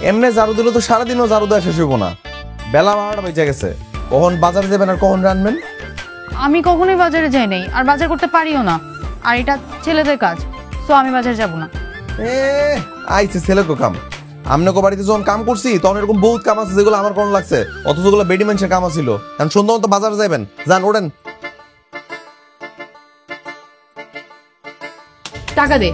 এমনি ঝাড়ু দিলে তো সারাদিনও ঝাড়ু দেওয়া শেষ হইব না। বেলা 12টা বেজে গেছে, কখন বাজার যাবেন আর কখন রানবেন? আমি কখনোই বাজারে যাই নাই, আর বাজার করতে পারিও না, আর এটা ছেলেদের কাজ, সো আমি বাজারে যাব না। আইছে ছেলে কো কাম। আমনে কো বাড়িতে যখন কাম করছি তখন এরকম বহুত কাম আছে যেগুলো আমার কোন লাগছে, অথচ যেগুলো বেডি মানুষের কাম ছিল। এখন সন্ধ্যা মতো বাজারে যাবেন, যান ওঠেন। টাকা দে।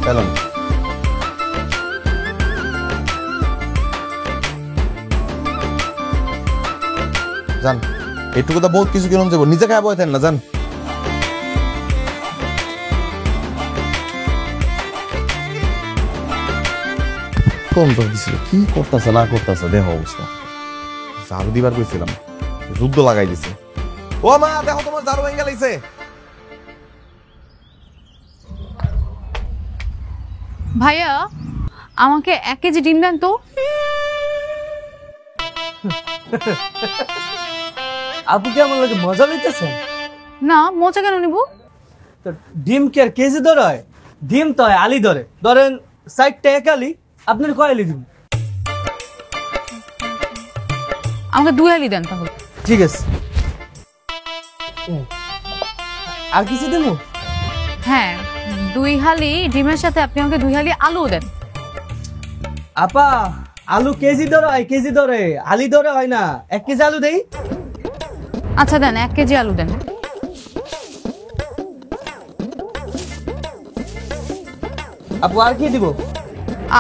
চলুন যান, এটুকু তো বহুত কিছু কিনুন যাবো, নিজে খায় বইতেন না, যান। কম তো দিছিল, কি করতেছে না করতেছে দেহ অবস্থা। ঝাড়ু দিবার কইছিলাম, যুদ্ধ লাগাই দিছে। ও মা দেখো তোমার ঝাড়ু ভেঙে গেছে। ভাইয়া আমাকে 1 কেজি ডিম দেন তো। আপু কি আমার লাগে মজা লইতেছেন? না, মজা কেন নিব? তো ডিম কি আর কেজি ধরে হয়? ডিম তো হয় আলি ধরে, ধরেন 60 টাকা আলি, আপনার কয় আলি দিন? আমাকে 2 আলি দেন তাহলে। ঠিক আছে, আর কিছু দেবো? হ্যাঁ, 2 হালি ডিমের সাথে আপনি আমাকে 2 হালি আলু দেন। আপা আলু কেজি ধরে হয়, কেজি ধরে, আলি ধরে হয় না। 1 কেজি আলু দেই। আচ্ছা দেন, 1 কেজি আলু দেন। আপু আর কি দিব?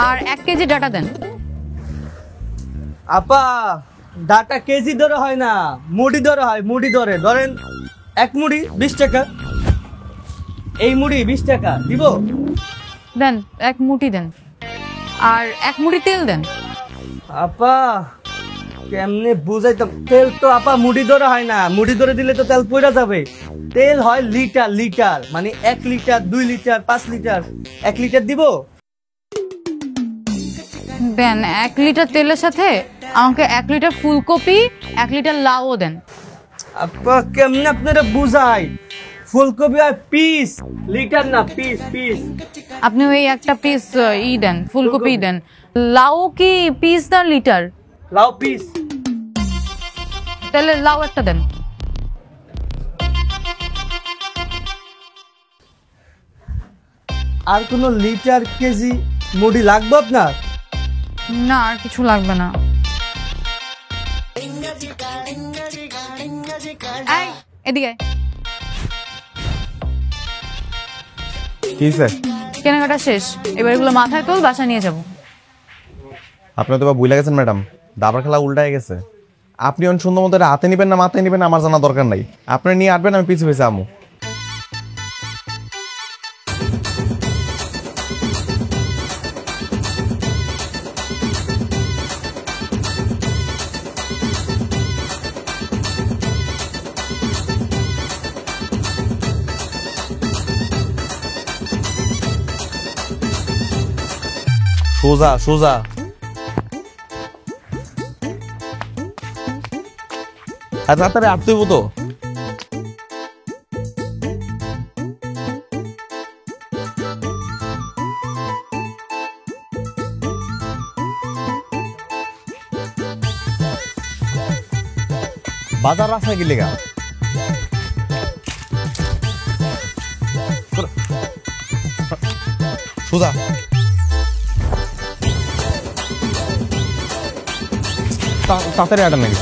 আর 1 কেজি ডাটা দেন। আপা ডাটা কেজি ধরে হয় না, মুড়ি ধরে হয়, মুড়ি ধরে। ধরেন 1 মুড়ি 20 টাকা, এই মুড়ি 20 টাকা দিব। দেন 1 মুঠি দেন, আর 1 মুঠি তেল দেন। আপা কেমনে বুঝাইতাম? তেল তো আপা মুড়ি ধরে হয় না, মুড়ি ধরে দিলে তো তেল পড়া যাবে। তেল হয় লিটার লিটার, মানে 1 লিটার 2 লিটার 5 লিটার। 1 লিটার দিব। দেন 1 লিটার তেলের সাথে আমাকে 1 লিটার ফুলকপি, 1 লিটার লাউও দেন। আপা কেমনে আপনারা বুঝাই? ফুলকপি আর পিস, লিটার না, পিস পিস। আপনি ওই একটা পিস দেন, ফুলকপি দেন। লাউ কি পিস না লিটার? লাউ পিস। তাহলে লাউ একটা দেন। আর কোন লিটার কেজি মুড়ি লাগবে আপনার? না, আর কিছু লাগবে না। এদিকে কি স্যার? কেনাকাটা শেষ, এবার এগুলো মাথায় তোল, বাসা নিয়ে যাব। আপনি তো ভুলে গেছেন ম্যাডাম, দাবার খেলা উল্টায় গেছে। আপনি অন সুন্দর মতো হাতে নিবেন না মাথায় নিবেন আমার জানা দরকার নাই। আপনি নিয়ে আসবেন, আমি পিছু পিছু আমু। সোজা সোজা। আর তাড়াতাড়ি আটতে হইব তো। বাজার রাস্তায় গেলে গা সোজা। তাড়াতাড়ি আটা নাকি